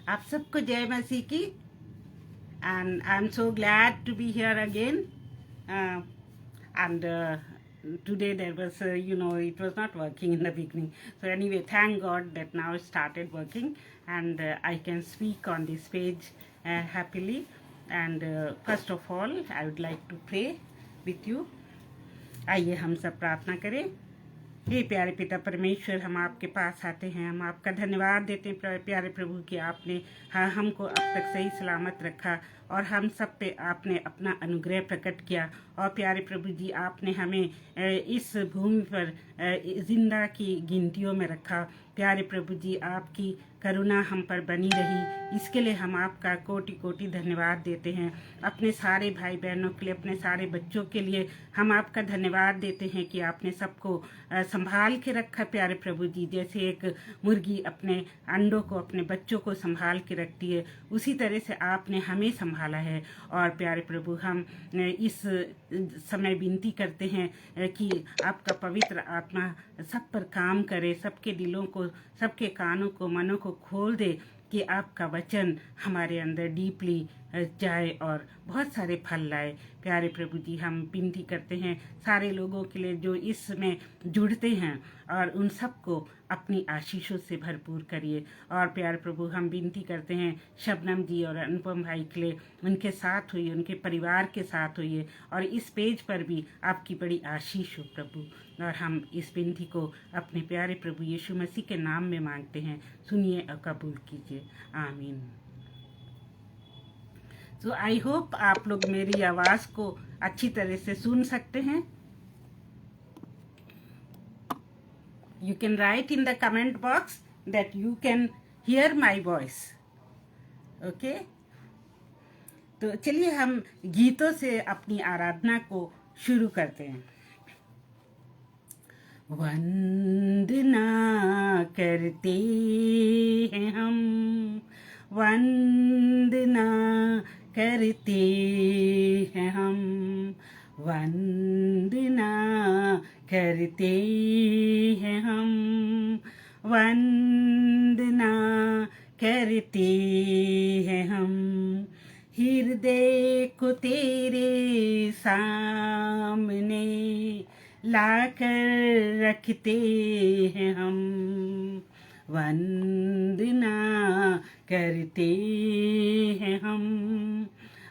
आप सबको जय मसीह की। And I am so glad to be here again. And today there was, it was not working in the beginning. So anyway, thank God that now it started working, and I can speak on this page happily. And first of all, I would like to pray with you. आइए हम सब प्रार्थना करें। हे प्यारे पिता परमेश्वर, हम आपके पास आते हैं, हम आपका धन्यवाद देते हैं प्यारे प्रभु कि आपने हमको अब तक सही सलामत रखा और हम सब पे आपने अपना अनुग्रह प्रकट किया। और प्यारे प्रभु जी, आपने हमें इस भूमि पर जिंदा की गिनतियों में रखा। प्यारे प्रभु जी, आपकी करुणा हम पर बनी रही, इसके लिए हम आपका कोटि कोटि धन्यवाद देते हैं। अपने सारे भाई बहनों के लिए, अपने सारे बच्चों के लिए हम आपका धन्यवाद देते हैं कि आपने सबको संभाल के रखा। प्यारे प्रभु जी, जैसे एक मुर्गी अपने अंडों को, अपने बच्चों को संभाल के रखती है, उसी तरह से आपने हमें संभाला है। और प्यारे प्रभु, हम इस समय विनती करते हैं कि आपका पवित्र आत्मा सब पर काम करे, सबके दिलों को, सबके कानों को, मनों को खोल दे कि आपका वचन हमारे अंदर डीपली जाए और बहुत सारे फल लाए। प्यारे प्रभु जी, हम विनती करते हैं सारे लोगों के लिए जो इसमें जुड़ते हैं, और उन सबको अपनी आशीषों से भरपूर करिए। और प्यारे प्रभु, हम विनती करते हैं शबनम जी और अनुपम भाई के लिए, उनके साथ होइए, उनके परिवार के साथ होइए, और इस पेज पर भी आपकी बड़ी आशीष हो प्रभु। और हम इस विनती को अपने प्यारे प्रभु यीशु मसीह के नाम में मांगते हैं, सुनिए और कबूल कीजिए, आमीन। सो आई होप आप लोग मेरी आवाज़ को अच्छी तरह से सुन सकते हैं। You can write in the comment box that you can hear my voice. Okay? तो चलिए हम गीतों से अपनी आराधना को शुरू करते हैं। वंदना करते हैं हम, वंदना करते हैं हम, वंदना करते हैं हम, वंदना करते हैं हम, हृदय को तेरे सामने लाकर रखते हैं हम, वंदना करते हैं हम,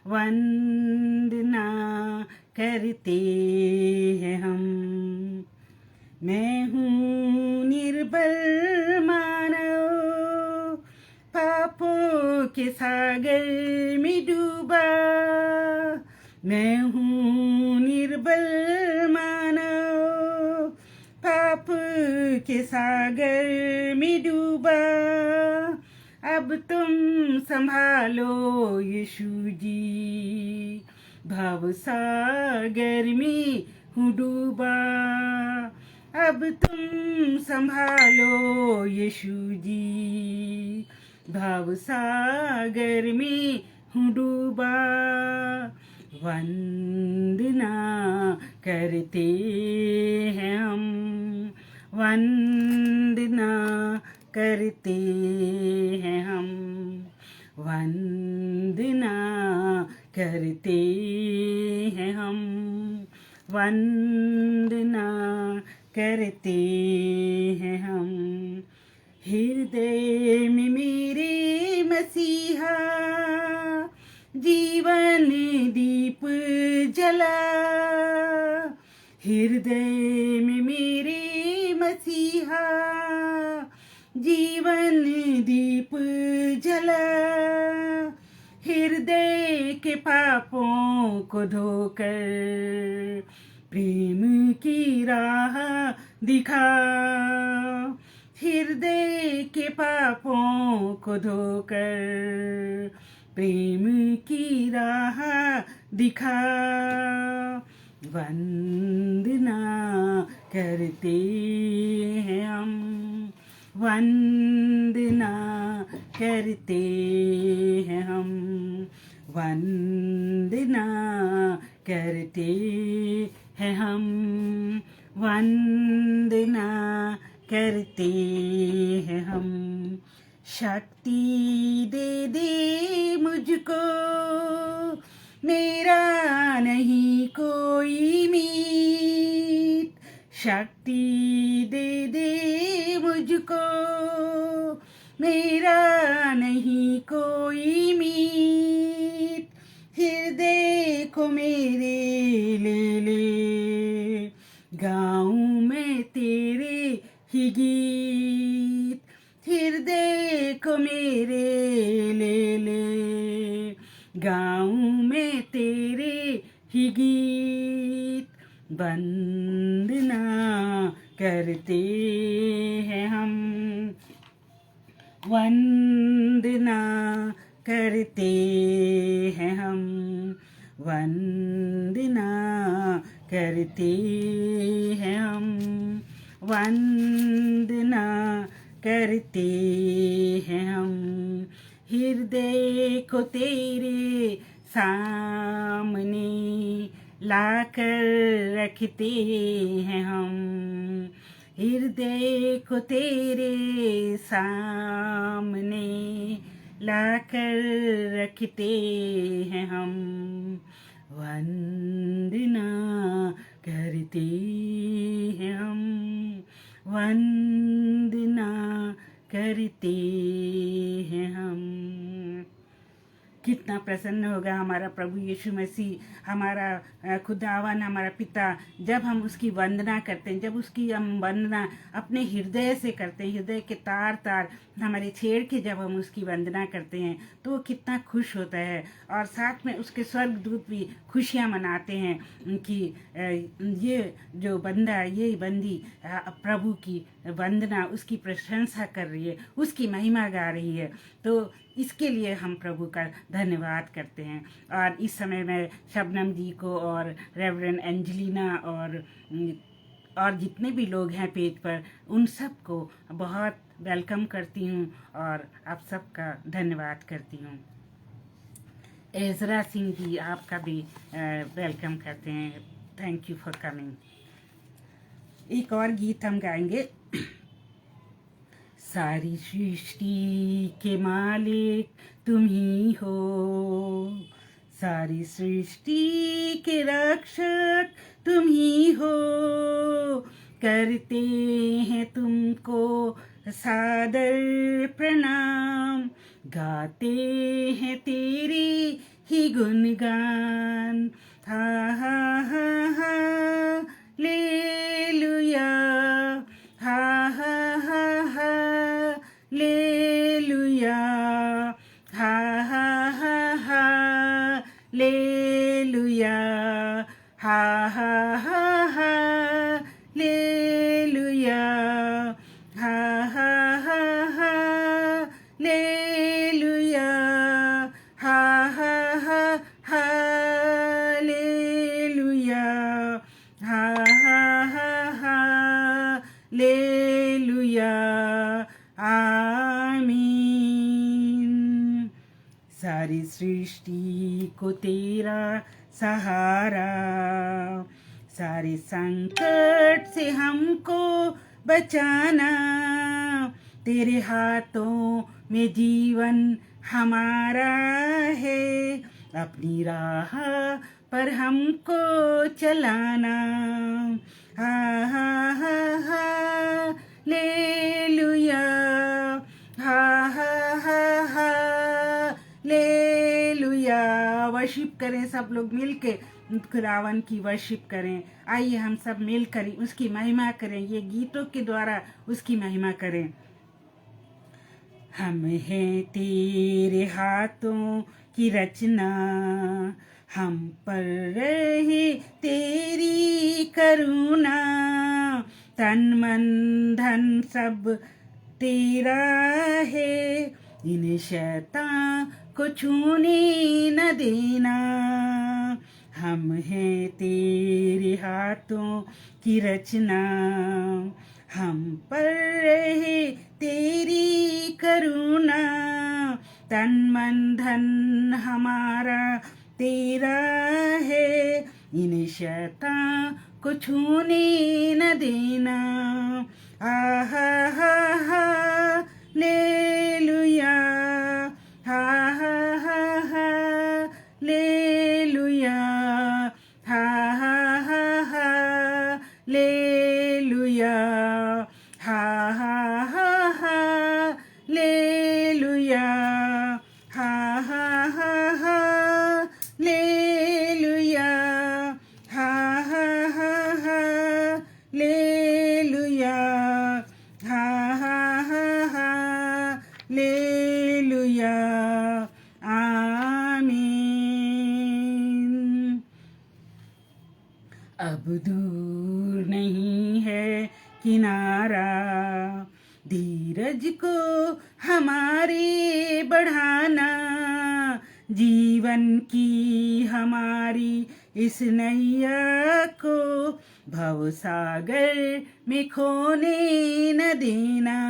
वंदना करते हैं हम। मैं हूँ निर्बल मानव, पापों के सागर में डूबा। मैं हूँ निर्बल मानव, पाप के सागर में डूबा। अब तुम संभालो यीशु जी, भव सागर में हूँ डूबा। अब तुम संभालो यीशु जी, भव सागर में हूँ डूबा। वंदना करते हैं हम, वंदना करते हैं हम, वंदना करते हैं हम, वंदना करते हैं हम। हृदय में मेरे मसीहा जीवन दीप जला। हृदय में मेरे मसीहा जीवन दीप जला। हृदय के पापों को धोकर प्रेम की राह दिखा। हृदय के पापों को धोकर प्रेम की राह दिखा। वंदना करते हैं हम, वंदना करते हैं हम, वंदना करते हैं हम, वंदना करते हैं हम। शक्ति दे दे मुझको, मेरा नहीं कोई मीत। शक्ति दे दे मुझको, मेरा नहीं कोई मीत। हृदय को मेरे ले ले, गाऊं मैं तेरे ही गीत। हृदय को मेरे ले ले, गाऊं मैं तेरे ही गीत। वंदना करते हैं हम, वंदना करते हैं हम, वंदना करते हैं हम, वंदना करते हैं हम। हृदय को तेरे सामने लाकर रखते हैं हम, हृदय को तेरे सामने लाकर रखते हैं हम। वंदना करते हैं हम, वंदना करते हैं हम। कितना प्रसन्न होगा हमारा प्रभु यीशु मसीह, हमारा खुदावन, हमारा पिता, जब हम उसकी वंदना करते हैं, जब उसकी हम वंदना अपने हृदय से करते हैं, हृदय के तार तार हमारे छेड़ के जब हम उसकी वंदना करते हैं तो वो कितना खुश होता है। और साथ में उसके स्वर्गदूत भी खुशियाँ मनाते हैं कि ये जो बंदा, ये बंदी प्रभु की वंदना, उसकी प्रशंसा कर रही है, उसकी महिमा गा रही है। तो इसके लिए हम प्रभु का धन्यवाद करते हैं। और इस समय मैं शबनम जी को और रेवरेंड एंजेलिना और जितने भी लोग हैं पेज पर, उन सब को बहुत वेलकम करती हूँ और आप सबका धन्यवाद करती हूँ। एजरा सिंह जी, आपका भी वेलकम करते हैं। Thank you for coming. एक और गीत हम गाएंगे। सारी सृष्टि के मालिक तुम ही हो, सारी सृष्टि के रक्षक तुम ही हो। करते हैं तुमको सादर प्रणाम, गाते हैं तेरी ही गुणगान। हा हा हा हा लेलुया, हा हा हा हा लेलुया, हा हा हा हा लेलुया, हा हा हा हा लेलुया, हा हा हा हा लेलुया, हा हा हा हा लेलुया, हा हा हा हा लेलुया, आमीन। सारी सृष्टि को तेरा सहारा, सारे संकट से हमको बचाना। तेरे हाथों में जीवन हमारा है, अपनी राह पर हमको चलाना। हा हा हा हा लेलुया, हा हा हा हा लेलुया। वर्शिप करें सब लोग मिल के, खुदावन की वर्शिप करें। आइए हम सब मिल कर उसकी महिमा करें, ये गीतों के द्वारा उसकी महिमा करें। हम हैं तेरे हाथों की रचना, हम पर रहे तेरी करुणा। तन मन धन सब तेरा है, इन शैतान को छूने न देना। हम हैं तेरे हाथों की रचना, हम पर रहे तेरी करुणा। तन मन धन हमारा तेरा है, इन शैतान को छूने न देना। आहा हा हा लेलुया, लेलुया आमीन। अब दूर नहीं है किनारा, धीरज को हमारे बढ़ाना, जीवन की हमारी इस नैया को भवसागर में खोने न देना।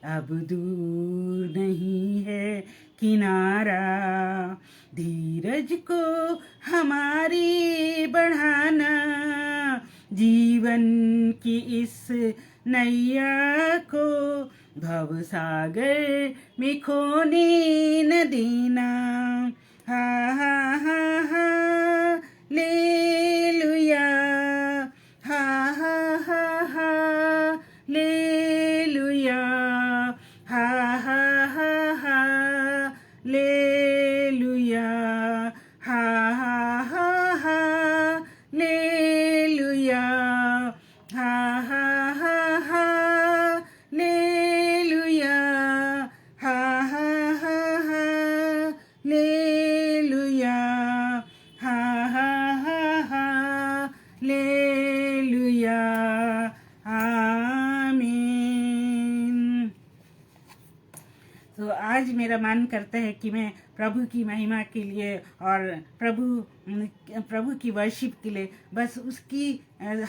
अब दूर नहीं है किनारा, धीरज को हमारी बढ़ाना, जीवन की इस नैया को भवसागर में खोने न देना। हा हा हा हा लेलुया, हा हा हा हा लेलुया, हा हा हा हा लेलुया, हा हा हा हा लेलुया, हा हा हा हा लेलुया, हा हा हा हा लेलुया, हा हा हा हा लेलुया आमीन। तो आज मेरा मन करता है कि मैं प्रभु की महिमा के लिए और प्रभु की वर्शिप के लिए बस उसकी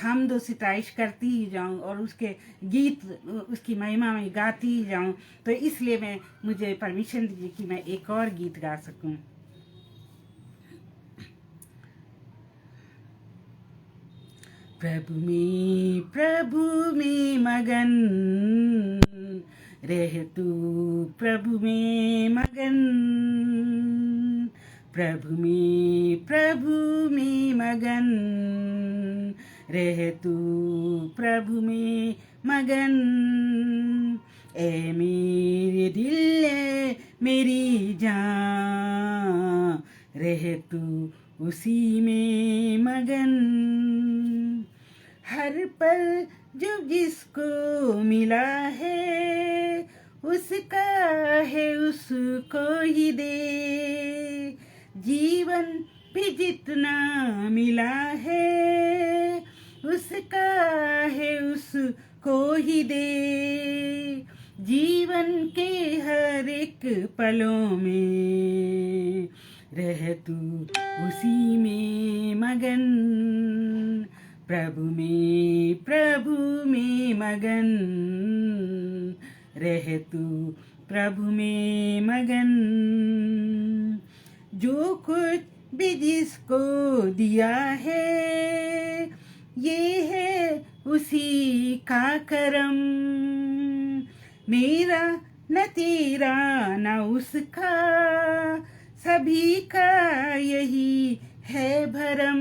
हमद व सिताइश करती ही जाऊं और उसके गीत उसकी महिमा में गाती ही जाऊं। तो इसलिए मुझे परमिशन दीजिए कि मैं एक और गीत गा सकूं। प्रभु में मगन रह तू, प्रभु में मगन, प्रभु में मगन रह तू, प्रभु में मगन। ए मेरे दिल ए मेरी जान, रह तू उसी में मगन। हर पल जो जिसको मिला है, उसका है उसको ही दे। जीवन भी जितना मिला है, उसका है उसको ही दे। जीवन के हर एक पलों में रह तू उसी में मगन। प्रभु में मगन रह तू, प्रभु में मगन। जो कुछ भी जिसको दिया है, ये है उसी का करम। मेरा न तेरा न उसका, सभी का यही है भरम।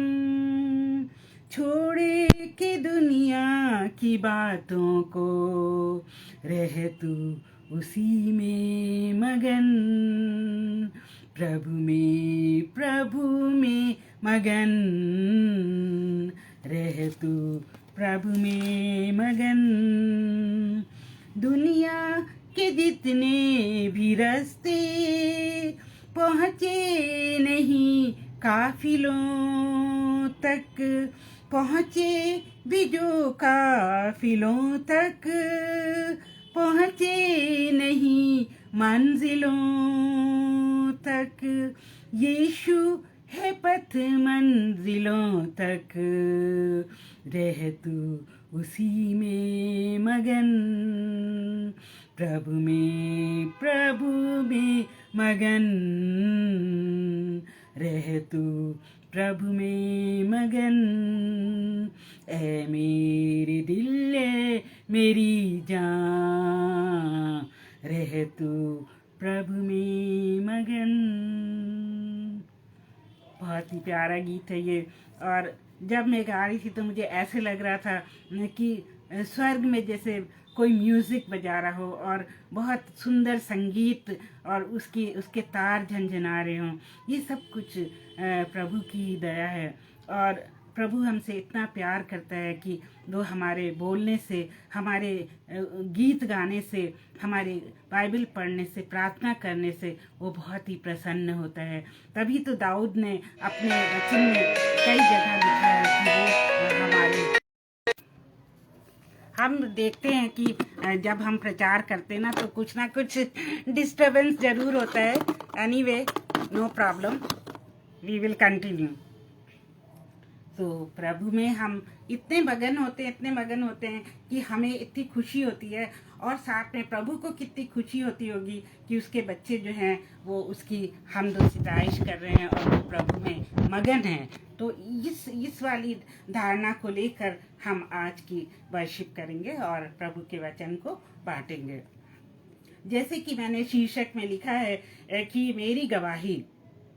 छोड़े के दुनिया की बातों को, रह तू उसी में मगन। प्रभु में मगन रह तू, प्रभु में मगन। दुनिया के जितने भी रास्ते पहुँचे नहीं काफिलों तक, पहुँचे भी जो काफिलों तक, पहुँचे नहीं मंजिलों तक। यीशु है पथ मंजिलों तक, रह तू उसी में मगन। प्रभु में मगन रह तू, प्रभु में मगन। ए मेरे दिल ए मेरी जान, रह तू प्रभु में मगन। बहुत ही प्यारा गीत है ये। और जब मैं गा रही थी तो मुझे ऐसे लग रहा था कि स्वर्ग में जैसे कोई म्यूज़िक बजा रहा हो और बहुत सुंदर संगीत और उसके तार झनझना रहे हों। ये सब कुछ प्रभु की दया है। और प्रभु हमसे इतना प्यार करता है कि वो हमारे बोलने से, हमारे गीत गाने से, हमारे बाइबल पढ़ने से, प्रार्थना करने से वो बहुत ही प्रसन्न होता है। तभी तो दाऊद ने अपने वचन में कई जगह लिखा है कि वो हमारे, हम देखते हैं कि जब हम प्रचार करते हैं ना तो कुछ ना कुछ डिस्टरबेंस जरूर होता है। Anyway, no problem, we will continue. तो प्रभु में हम इतने मगन होते हैं कि हमें इतनी खुशी होती है, और साथ में प्रभु को कितनी खुशी होती होगी कि उसके बच्चे जो हैं वो उसकी हमद व सिताइश कर रहे हैं और वो प्रभु में मगन हैं। तो इस वाली धारणा को लेकर हम आज की वर्शिप करेंगे और प्रभु के वचन को बांटेंगे। जैसे कि मैंने शीर्षक में लिखा है कि मेरी गवाही,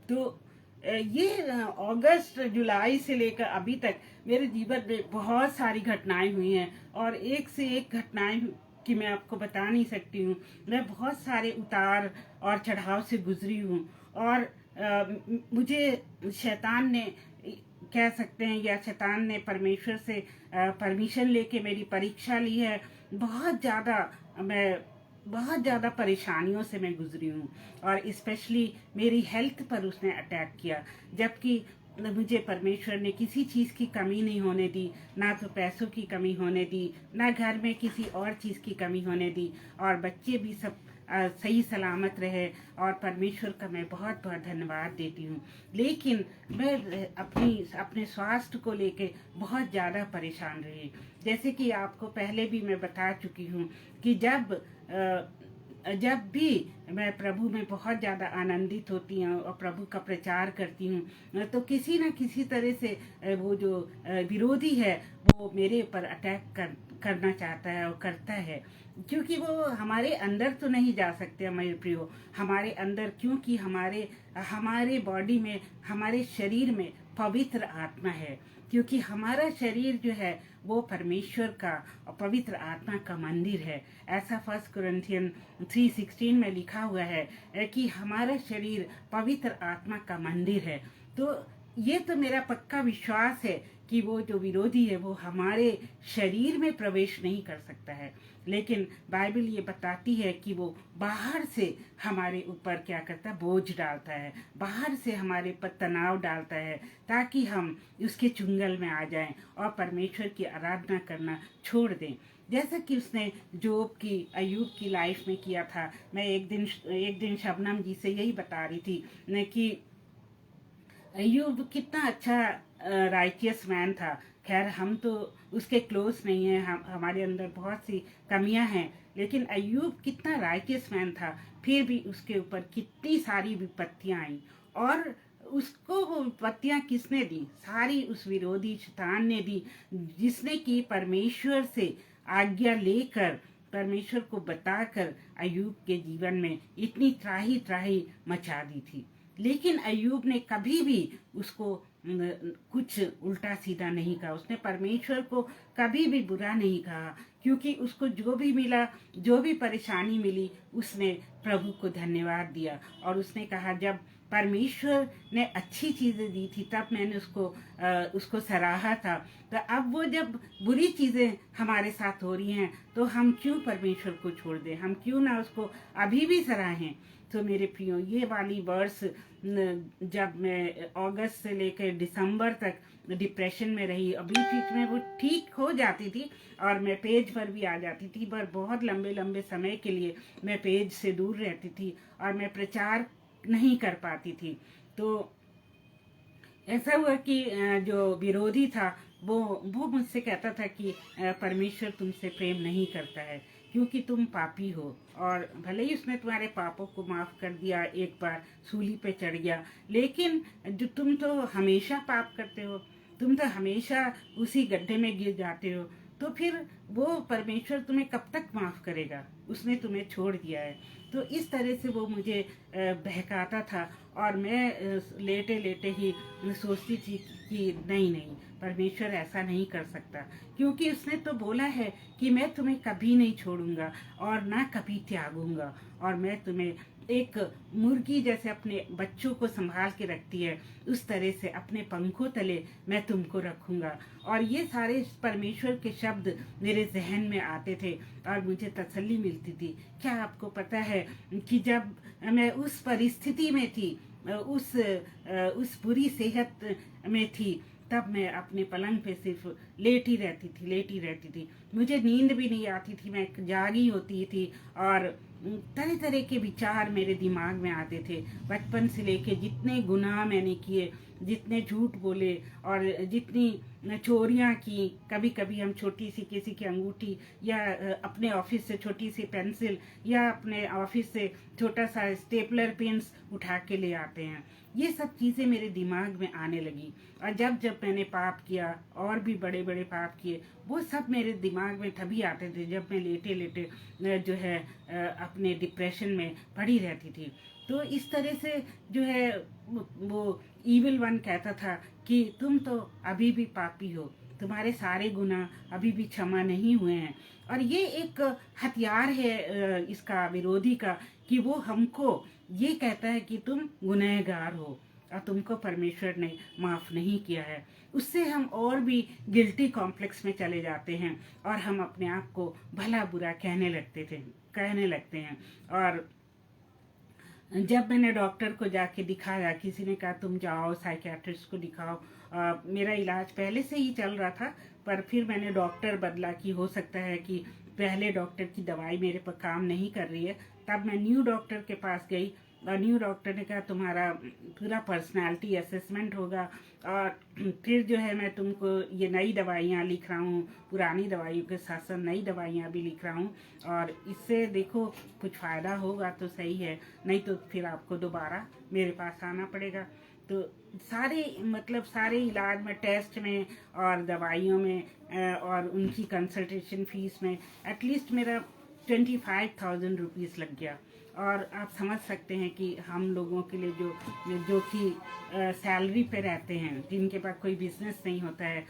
तो ये अगस्त जुलाई से लेकर अभी तक मेरे जीवन में बहुत सारी घटनाएं हुई हैं, और एक से एक घटनाएं कि मैं आपको बता नहीं सकती हूँ। मैं बहुत सारे उतार और चढ़ाव से गुजरी हूँ, और मुझे शैतान ने, कह सकते हैं, या शैतान ने परमेश्वर से परमिशन लेके मेरी परीक्षा ली है। बहुत ज़्यादा परेशानियों से मैं गुजरी हूँ, और स्पेशली मेरी हेल्थ पर उसने अटैक किया, जबकि मुझे परमेश्वर ने किसी चीज़ की कमी नहीं होने दी, ना तो पैसों की कमी होने दी, ना घर में किसी और चीज़ की कमी होने दी, और बच्चे भी सब सही सलामत रहे, और परमेश्वर का मैं बहुत बहुत धन्यवाद देती हूँ। लेकिन मैं अपने स्वास्थ्य को लेके बहुत ज़्यादा परेशान रही। जैसे कि आपको पहले भी मैं बता चुकी हूँ कि जब भी मैं प्रभु में बहुत ज़्यादा आनंदित होती हूँ और प्रभु का प्रचार करती हूँ, तो किसी न किसी तरह से वो जो विरोधी है वो मेरे ऊपर अटैक करना चाहता है और करता है, क्योंकि वो हमारे अंदर तो नहीं जा सकते मेरे प्रियो, हमारे अंदर, क्योंकि हमारे बॉडी में, हमारे शरीर में पवित्र आत्मा है, क्योंकि हमारा शरीर जो है वो परमेश्वर का और पवित्र आत्मा का मंदिर है। ऐसा 1 कुरिन्थियन 3:16 में लिखा हुआ है कि हमारा शरीर पवित्र आत्मा का मंदिर है। तो ये तो मेरा पक्का विश्वास है कि वो जो विरोधी है वो हमारे शरीर में प्रवेश नहीं कर सकता है, लेकिन बाइबल ये बताती है कि वो बाहर से हमारे ऊपर क्या करता है, बोझ डालता है, बाहर से हमारे ऊपर तनाव डालता है, ताकि हम उसके चुंगल में आ जाएं और परमेश्वर की आराधना करना छोड़ दें, जैसा कि उसने जोब की, अय्यूब की लाइफ में किया था। मैं एक दिन शबनम जी से यही बता रही थी कि अय्यूब कितना अच्छा राइटियस मैन था। खैर हम तो उसके क्लोज नहीं हैं, हमारे अंदर बहुत सी कमियां हैं, लेकिन अय्यूब कितना राइटियस मैन था, फिर भी उसके ऊपर कितनी सारी विपत्तियां आई, और उसको वो विपत्तियां किसने दी? सारी उस विरोधी शैतान ने दी, जिसने कि परमेश्वर से आज्ञा लेकर, परमेश्वर को बताकर अय्यूब के जीवन में इतनी त्राही त्राही मचा दी थी। लेकिन अय्यूब ने कभी भी उसको कुछ उल्टा सीधा नहीं कहा, उसने परमेश्वर को कभी भी बुरा नहीं कहा, क्योंकि उसको जो भी मिला, जो भी परेशानी मिली, उसने प्रभु को धन्यवाद दिया, और उसने कहा जब परमेश्वर ने अच्छी चीज़ें दी थी तब मैंने उसको सराहा था, तो अब वो जब बुरी चीज़ें हमारे साथ हो रही हैं तो हम क्यों परमेश्वर को छोड़ दें, हम क्यों ना उसको अभी भी सराहें। तो मेरे प्रियो, ये वाली वर्ष जब मैं अगस्त से लेकर दिसंबर तक डिप्रेशन में रही, अभी बीच में वो ठीक हो जाती थी और मैं पेज पर भी आ जाती थी, पर बहुत लंबे लंबे समय के लिए मैं पेज से दूर रहती थी और मैं प्रचार नहीं कर पाती थी। तो ऐसा हुआ कि जो विरोधी था वो मुझसे कहता था कि परमेश्वर तुमसे प्रेम नहीं करता है क्योंकि तुम पापी हो, और भले ही उसने तुम्हारे पापों को माफ कर दिया, एक बार सूली पे चढ़ गया, लेकिन जो तुम तो हमेशा पाप करते हो, तुम तो हमेशा उसी गड्ढे में गिर जाते हो, तो फिर वो परमेश्वर तुम्हें कब तक माफ करेगा, उसने तुम्हें छोड़ दिया है। तो इस तरह से वो मुझे बहकाता था, और मैं लेटे लेटे ही सोचती थी कि नहीं नहीं, परमेश्वर ऐसा नहीं कर सकता, क्योंकि उसने तो बोला है कि मैं तुम्हें कभी नहीं छोड़ूंगा और ना कभी त्यागूंगा, और मैं तुम्हें एक मुर्गी जैसे अपने बच्चों को संभाल के रखती है उस तरह से अपने पंखों तले मैं तुमको रखूंगा। और ये सारे परमेश्वर के शब्द मेरे जहन में आते थे और मुझे तसल्ली मिलती थी। क्या आपको पता है कि जब मैं उस परिस्थिति में थी, उस बुरी सेहत में थी, तब मैं अपने पलंग पे सिर्फ लेटी रहती थी। मुझे नींद भी नहीं आती थी, मैं जागी होती थी और तरह तरह के विचार मेरे दिमाग में आते थे। बचपन से लेके जितने गुनाह मैंने किए, जितने झूठ बोले और जितनी चोरियां की, कभी कभी हम छोटी सी किसी की अंगूठी या अपने ऑफिस से छोटी सी पेंसिल या अपने ऑफिस से छोटा सा स्टेपलर पेन्स उठा के ले आते हैं। ये सब चीज़ें मेरे दिमाग में आने लगी, और जब जब मैंने पाप किया और भी बड़े बड़े पाप किए, वो सब मेरे दिमाग में तभी आते थे जब मैं लेटे लेटे जो है अपने डिप्रेशन में पड़ी रहती थी। तो इस तरह से जो है वो ईविल वन कहता था कि तुम तो अभी भी पापी हो, तुम्हारे सारे गुनाह अभी भी क्षमा नहीं हुए हैं। और ये एक हथियार है इसका विरोधी का, कि वो हमको ये कहता है कि तुम गुनहगार हो और तुमको परमेश्वर ने माफ़ नहीं किया है। उससे हम और भी गिल्टी कॉम्प्लेक्स में चले जाते हैं और हम अपने आप को भला बुरा कहने लगते हैं। और जब मैंने डॉक्टर को जाके दिखाया, किसी ने कहा तुम जाओ साइकियाट्रिस्ट को दिखाओ। मेरा इलाज पहले से ही चल रहा था, पर फिर मैंने डॉक्टर बदला कि हो सकता है कि पहले डॉक्टर की दवाई मेरे पर काम नहीं कर रही है। तब मैं न्यू डॉक्टर के पास गई और न्यू डॉक्टर ने कहा तुम्हारा पूरा पर्सनालिटी असेसमेंट होगा और फिर जो है मैं तुमको ये नई दवाइयाँ लिख रहा हूँ, पुरानी दवाइयों के साथ साथ नई दवाइयाँ भी लिख रहा हूँ, और इससे देखो कुछ फ़ायदा होगा तो सही है, नहीं तो फिर आपको दोबारा मेरे पास आना पड़ेगा। तो सारे इलाज में, टेस्ट में और दवाइयों में और उनकी कंसल्टेशन फीस में एटलीस्ट मेरा 25,000 रुपीज़ लग गया। और आप समझ सकते हैं कि हम लोगों के लिए जो कि सैलरी पे रहते हैं, जिनके पास कोई बिजनेस नहीं होता है,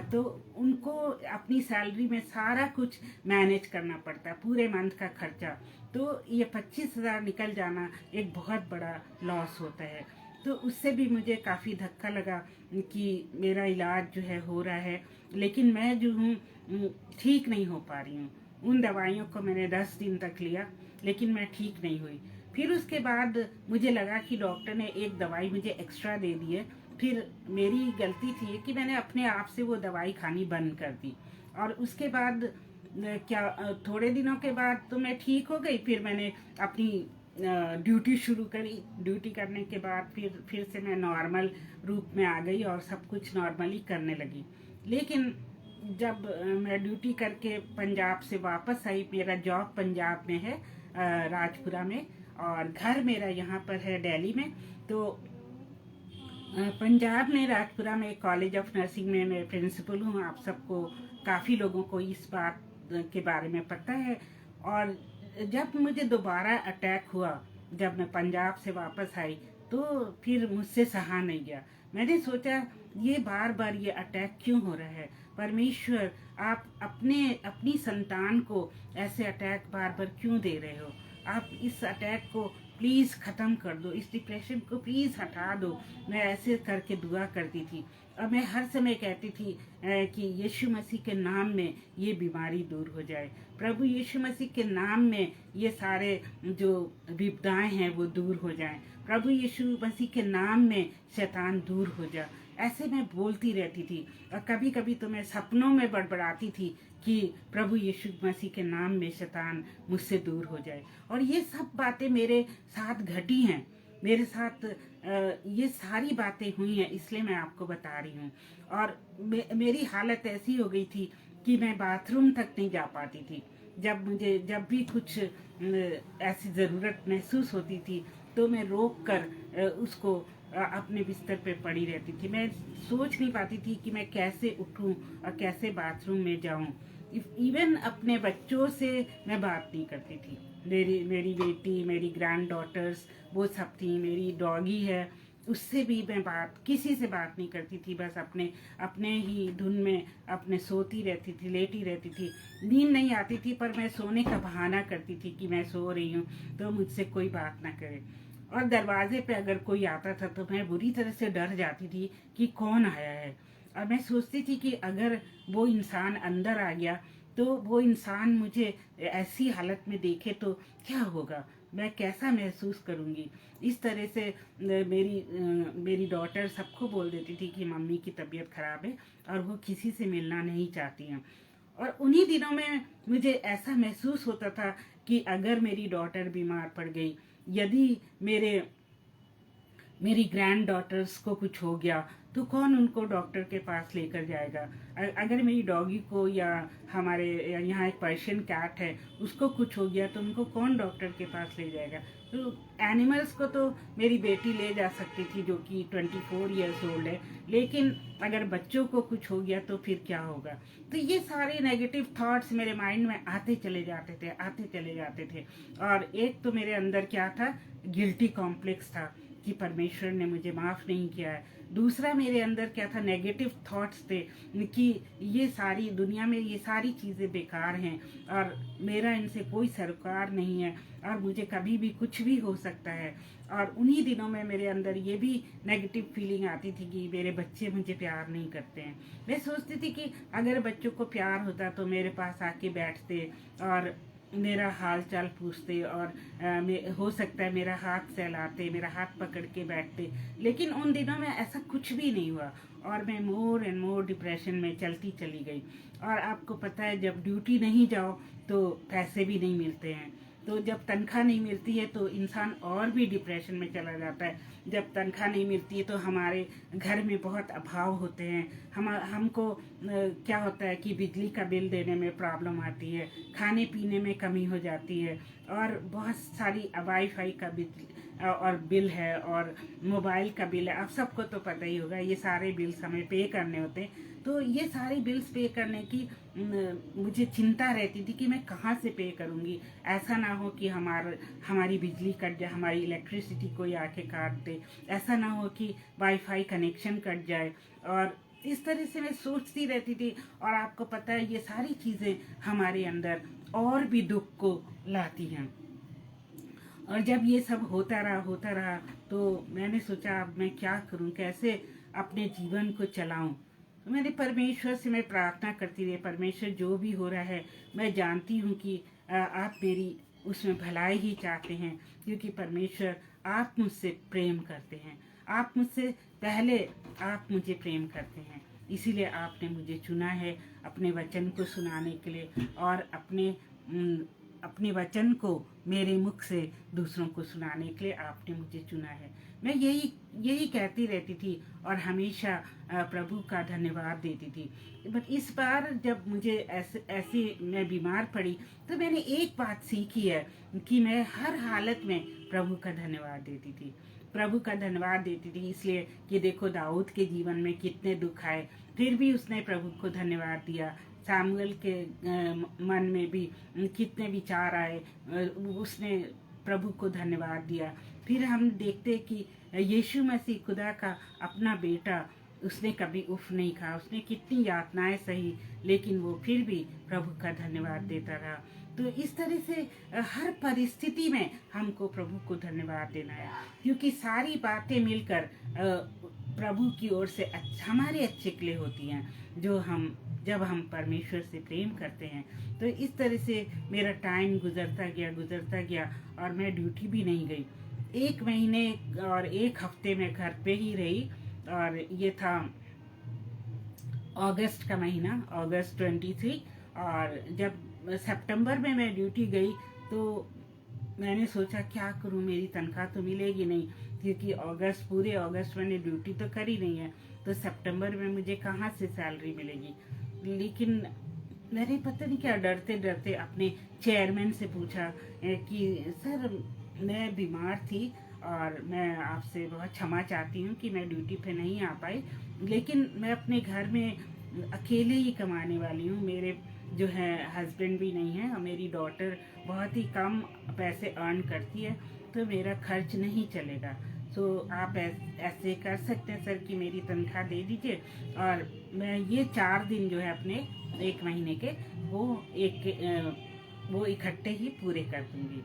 तो उनको अपनी सैलरी में सारा कुछ मैनेज करना पड़ता है, पूरे मंथ का खर्चा। तो ये 25,000 निकल जाना एक बहुत बड़ा लॉस होता है। तो उससे भी मुझे काफ़ी धक्का लगा कि मेरा इलाज जो है हो रहा है, लेकिन मैं जो हूँ ठीक नहीं हो पा रही हूँ। उन दवाइयों को मैंने 10 दिन तक लिया, लेकिन मैं ठीक नहीं हुई। फिर उसके बाद मुझे लगा कि डॉक्टर ने एक दवाई मुझे एक्स्ट्रा दे दी है। फिर मेरी गलती थी कि मैंने अपने आप से वो दवाई खानी बंद कर दी, और उसके बाद थोड़े दिनों के बाद तो मैं ठीक हो गई। फिर मैंने अपनी ड्यूटी शुरू करी। ड्यूटी करने के बाद फिर से मैं नॉर्मल रूप में आ गई और सब कुछ नॉर्मली करने लगी। लेकिन जब मैं ड्यूटी करके पंजाब से वापस आई, मेरा जॉब पंजाब में है, राजपुरा में, और घर मेरा यहाँ पर है दिल्ली में। तो पंजाब में राजपुरा में कॉलेज ऑफ नर्सिंग में मैं प्रिंसिपल हूँ। आप सबको, काफ़ी लोगों को इस बात के बारे में पता है। और जब मुझे दोबारा अटैक हुआ, जब मैं पंजाब से वापस आई, तो फिर मुझसे सहा नहीं गया। मैंने सोचा ये बार बार ये अटैक क्यों हो रहा है, परमेश्वर आप अपनी संतान को ऐसे अटैक बार बार क्यों दे रहे हो। आप इस अटैक को प्लीज़ ख़त्म कर दो, इस डिप्रेशन को प्लीज़ हटा दो। मैं ऐसे करके दुआ करती थी और मैं हर समय कहती थी कि यीशु मसीह के नाम में ये बीमारी दूर हो जाए, प्रभु यीशु मसीह के नाम में ये सारे जो विपदाएं हैं वो दूर हो जाएं, प्रभु यीशु मसीह के नाम में शैतान दूर हो जाए। ऐसे मैं बोलती रहती थी, और कभी कभी तो मैं सपनों में बड़बड़ाती थी कि प्रभु यीशु मसीह के नाम में शैतान मुझसे दूर हो जाए। और ये सब बातें मेरे साथ घटी हैं, मेरे साथ ये सारी बातें हुई हैं, इसलिए मैं आपको बता रही हूँ। और मेरी हालत ऐसी हो गई थी कि मैं बाथरूम तक नहीं जा पाती थी। जब भी कुछ ऐसी ज़रूरत महसूस होती थी, तो मैं रोक कर उसको अपने बिस्तर पे पड़ी रहती थी। मैं सोच नहीं पाती थी कि मैं कैसे उठूं और कैसे बाथरूम में जाऊं। इवन अपने बच्चों से मैं बात नहीं करती थी। मेरी बेटी, मेरी ग्रैंड डॉटर्स, वो सब थी, मेरी डॉगी है, उससे भी मैं किसी से बात नहीं करती थी, बस अपने अपने ही धुन में अपने सोती रहती थी, लेटी रहती थी। नींद नहीं आती थी पर मैं सोने का बहाना करती थी कि मैं सो रही हूँ तो मुझसे कोई बात ना करे। और दरवाजे पे अगर कोई आता था तो मैं बुरी तरह से डर जाती थी कि कौन आया है। और मैं सोचती थी कि अगर वो इंसान अंदर आ गया तो वो इंसान मुझे ऐसी हालत में देखे तो क्या होगा, मैं कैसा महसूस करूँगी। इस तरह से मेरी डॉटर सबको बोल देती थी कि मम्मी की तबीयत ख़राब है और वो किसी से मिलना नहीं चाहती हैं। और उन्हीं दिनों में मुझे ऐसा महसूस होता था कि अगर मेरी डॉटर बीमार पड़ गई, यदि मेरी ग्रैंड डॉटर्स को कुछ हो गया तो कौन उनको डॉक्टर के पास लेकर जाएगा। अगर मेरी डॉगी को या हमारे यहाँ एक पर्शियन कैट है उसको कुछ हो गया तो उनको कौन डॉक्टर के पास ले जाएगा। तो एनिमल्स को तो मेरी बेटी ले जा सकती थी जो कि 24 ईयर्स ओल्ड है, लेकिन अगर बच्चों को कुछ हो गया तो फिर क्या होगा। तो ये सारे नेगेटिव थॉट्स मेरे माइंड में आते चले जाते थे। और एक तो मेरे अंदर क्या था, गिल्टी कॉम्प्लेक्स था कि परमेश्वर ने मुझे माफ़ नहीं किया है। दूसरा मेरे अंदर क्या था, नेगेटिव थॉट्स थे कि ये सारी दुनिया में ये सारी चीज़ें बेकार हैं और मेरा इनसे कोई सरोकार नहीं है और मुझे कभी भी कुछ भी हो सकता है। और उन्हीं दिनों में मेरे अंदर ये भी नेगेटिव फीलिंग आती थी कि मेरे बच्चे मुझे प्यार नहीं करते हैं। मैं सोचती थी कि अगर बच्चों को प्यार होता तो मेरे पास आके बैठते और मेरा हाल चाल पूछते और हो सकता है मेरा हाथ सहलाते, मेरा हाथ पकड़ के बैठते। लेकिन उन दिनों में ऐसा कुछ भी नहीं हुआ और मैं मोर एंड मोर डिप्रेशन में चलती चली गई। और आपको पता है जब ड्यूटी नहीं जाओ तो पैसे भी नहीं मिलते हैं, तो जब तनख्वाह नहीं मिलती है तो इंसान और भी डिप्रेशन में चला जाता है। जब तनख्वाह नहीं मिलती है तो हमारे घर में बहुत अभाव होते हैं। हमको क्या होता है कि बिजली का बिल देने में प्रॉब्लम आती है, खाने पीने में कमी हो जाती है और बहुत सारी वाईफाई का और बिल है और मोबाइल का बिल है। आप सबको तो पता ही होगा, ये सारे बिल्स हमें पे करने होते हैं। तो ये सारे बिल्स पे करने की मुझे चिंता रहती थी कि मैं कहाँ से पे करूँगी। ऐसा ना हो कि हमारी बिजली कट जाए, हमारी इलेक्ट्रिसिटी कोई आके काट दे, ऐसा ना हो कि वाईफाई कनेक्शन कट जाए। और इस तरह से मैं सोचती रहती थी। और आपको पता है ये सारी चीज़ें हमारे अंदर और भी दुख को लाती हैं। और जब ये सब होता रहा तो मैंने सोचा अब मैं क्या करूं, कैसे अपने जीवन को चलाऊं। तो मैंने परमेश्वर से मैं प्रार्थना करती रही, परमेश्वर जो भी हो रहा है मैं जानती हूँ कि आप मेरी उसमें भलाई ही चाहते हैं, क्योंकि परमेश्वर आप मुझसे प्रेम करते हैं। आप मुझसे पहले आप मुझे प्रेम करते हैं, इसीलिए आपने मुझे चुना है अपने वचन को सुनाने के लिए और अपने वचन को मेरे मुख से दूसरों को सुनाने के लिए आपने मुझे चुना है। मैं यही कहती रहती थी और हमेशा प्रभु का धन्यवाद देती थी। बट इस बार जब मुझे ऐसे मैं बीमार पड़ी तो मैंने एक बात सीखी है कि मैं हर हालत में प्रभु का धन्यवाद देती थी। प्रभु का धन्यवाद देती थी इसलिए कि देखो दाऊद के जीवन में कितने दुख आए, फिर भी उसने प्रभु को धन्यवाद दिया। सामुएल के मन में भी कितने विचार आए, उसने प्रभु को धन्यवाद दिया। फिर हम देखते कि यीशु मसीह खुदा का अपना बेटा, उसने कभी उफ नहीं कहा, उसने कितनी यातनाएं सही, लेकिन वो फिर भी प्रभु का धन्यवाद देता रहा। तो इस तरह से हर परिस्थिति में हमको प्रभु को धन्यवाद देना है, क्योंकि सारी बातें मिलकर प्रभु की ओर से हमारे अच्छे के लिए होती हैं। जब हम परमेश्वर से प्रेम करते हैं तो इस तरह से मेरा टाइम गुजरता गया और मैं ड्यूटी भी नहीं गई। 1 महीने और 1 हफ्ते में घर पे ही रही। और ये था अगस्त का महीना, अगस्त 23। और जब सितंबर में मैं ड्यूटी गई तो मैंने सोचा क्या करूं, मेरी तनख्वाह तो मिलेगी नहीं, क्योंकि पूरे अगस्त मैंने ड्यूटी तो करी नहीं है, तो सितंबर में मुझे कहाँ से सैलरी मिलेगी। लेकिन मैंने पता नहीं क्या डरते डरते अपने चेयरमैन से पूछा कि सर मैं बीमार थी और मैं आपसे बहुत क्षमा चाहती हूँ कि मैं ड्यूटी पे नहीं आ पाई, लेकिन मैं अपने घर में अकेले ही कमाने वाली हूँ, मेरे जो है हस्बैंड भी नहीं है और मेरी डॉटर बहुत ही कम पैसे अर्न करती है, तो मेरा खर्च नहीं चलेगा। तो आप ऐसे कर सकते हैं सर कि मेरी तनख्वाह दे दीजिए, और मैं ये 4 दिन जो है अपने 1 महीने के वो इकट्ठे ही पूरे कर दूंगी।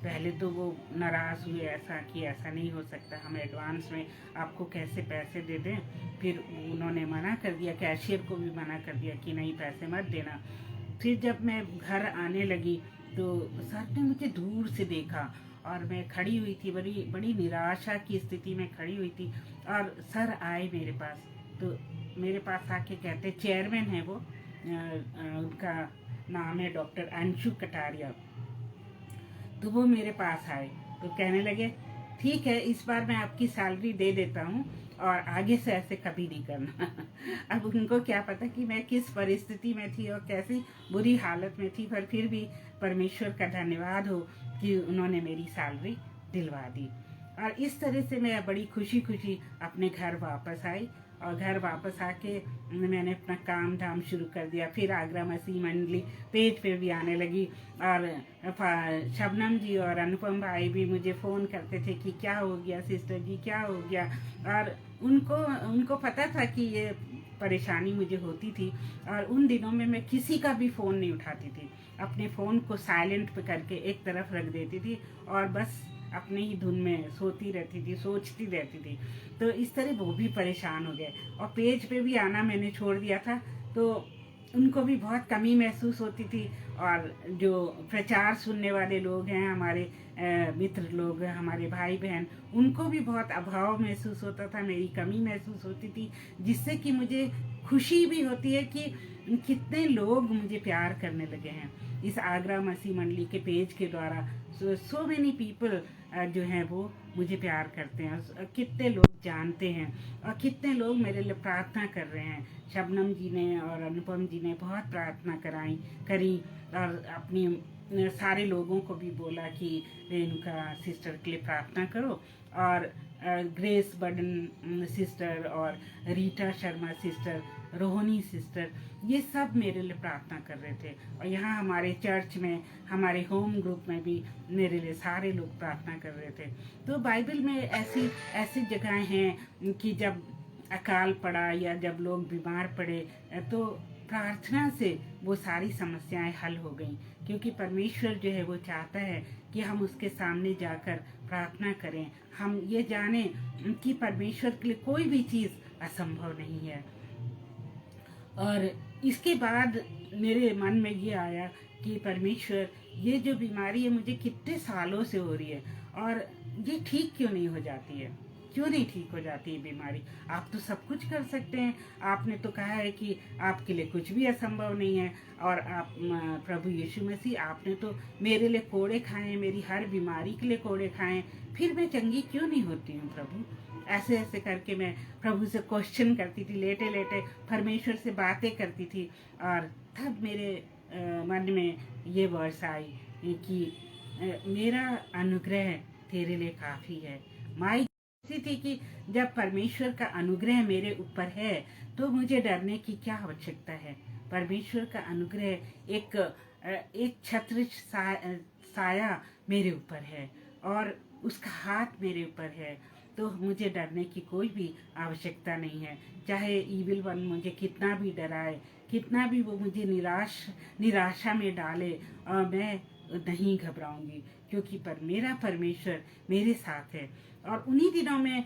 पहले तो वो नाराज़ हुए, ऐसा कि ऐसा नहीं हो सकता, हम एडवांस में आपको कैसे पैसे दे दें। फिर उन्होंने मना कर दिया, कैशियर को भी मना कर दिया कि नहीं पैसे मत देना। फिर जब मैं घर आने लगी तो सर ने मुझे दूर से देखा, और मैं खड़ी हुई थी, बड़ी बड़ी निराशा की स्थिति में खड़ी हुई थी, और सर आए मेरे पास। तो मेरे पास आके कहते, चेयरमैन है वो, उनका नाम है डॉक्टर अंशु कटारिया। तो वो मेरे पास आए तो कहने लगे, ठीक है इस बार मैं आपकी सैलरी दे देता हूँ और आगे से ऐसे कभी नहीं करना। अब उनको क्या पता कि मैं किस परिस्थिति में थी और कैसी बुरी हालत में थी, पर फिर भी परमेश्वर का धन्यवाद हो कि उन्होंने मेरी सैलरी दिलवा दी। और इस तरह से मैं बड़ी खुशी खुशी अपने घर वापस आई, और घर वापस आके मैंने अपना काम धाम शुरू कर दिया। फिर आगरा मसीह मंडली पेज पे भी आने लगी, और शबनम जी और अनुपम भाई भी मुझे फ़ोन करते थे कि क्या हो गया सिस्टर जी, क्या हो गया। और उनको पता था कि ये परेशानी मुझे होती थी, और उन दिनों में मैं किसी का भी फ़ोन नहीं उठाती थी, अपने फ़ोन को साइलेंट पे करके एक तरफ रख देती थी और बस अपने ही धुन में सोती रहती थी, सोचती रहती थी। तो इस तरह वो भी परेशान हो गए, और पेज पे भी आना मैंने छोड़ दिया था, तो उनको भी बहुत कमी महसूस होती थी। और जो प्रचार सुनने वाले लोग हैं, हमारे मित्र लोग, हमारे भाई बहन, उनको भी बहुत अभाव महसूस होता था, मेरी कमी महसूस होती थी, जिससे कि मुझे खुशी भी होती है कि कितने लोग मुझे प्यार करने लगे हैं इस आगरा मसीह मंडली के पेज के द्वारा। सो मेनी पीपल जो हैं वो मुझे प्यार करते हैं, कितने लोग जानते हैं, और कितने लोग मेरे लिए प्रार्थना कर रहे हैं। शबनम जी ने और अनुपम जी ने बहुत प्रार्थना करी, और अपनी सारे लोगों को भी बोला कि रेणुका सिस्टर के लिए प्रार्थना करो। और ग्रेस बर्डन सिस्टर और रीटा शर्मा सिस्टर, रोहिणी सिस्टर, ये सब मेरे लिए प्रार्थना कर रहे थे। और यहाँ हमारे चर्च में, हमारे होम ग्रुप में भी मेरे लिए सारे लोग प्रार्थना कर रहे थे। तो बाइबल में ऐसी ऐसी जगहें हैं कि जब अकाल पड़ा या जब लोग बीमार पड़े तो प्रार्थना से वो सारी समस्याएं हल हो गई, क्योंकि परमेश्वर जो है वो चाहता है कि हम उसके सामने जाकर प्रार्थना करें। हम ये जाने कि परमेश्वर के लिए कोई भी चीज़ असंभव नहीं है। और इसके बाद मेरे मन में ये आया कि परमेश्वर, ये जो बीमारी है मुझे कितने सालों से हो रही है, और ये ठीक क्यों नहीं हो जाती है, क्यों नहीं ठीक हो जाती है बीमारी। आप तो सब कुछ कर सकते हैं, आपने तो कहा है कि आपके लिए कुछ भी असंभव नहीं है। और आप प्रभु यीशु मसीह, आपने तो मेरे लिए कोड़े खाए, मेरी हर बीमारी के लिए कोड़े खाए, फिर मैं चंगी क्यों नहीं होती हूँ प्रभु। ऐसे ऐसे करके मैं प्रभु से क्वेश्चन करती थी, लेटे लेटे परमेश्वर से बातें करती थी। और तब मेरे मन में ये वर्ष आई कि मेरा अनुग्रह तेरे लिए काफ़ी है। माई थी कि जब परमेश्वर का अनुग्रह मेरे ऊपर है तो मुझे डरने की क्या आवश्यकता है। परमेश्वर का अनुग्रह एक छत्र साया मेरे ऊपर है, और उसका हाथ मेरे ऊपर है, तो मुझे डरने की कोई भी आवश्यकता नहीं है। चाहे ईविल वन मुझे कितना भी डराए, कितना भी वो मुझे निराशा में डाले, और मैं नहीं घबराऊंगी, क्योंकि मेरा परमेश्वर मेरे साथ है। और उन्हीं दिनों में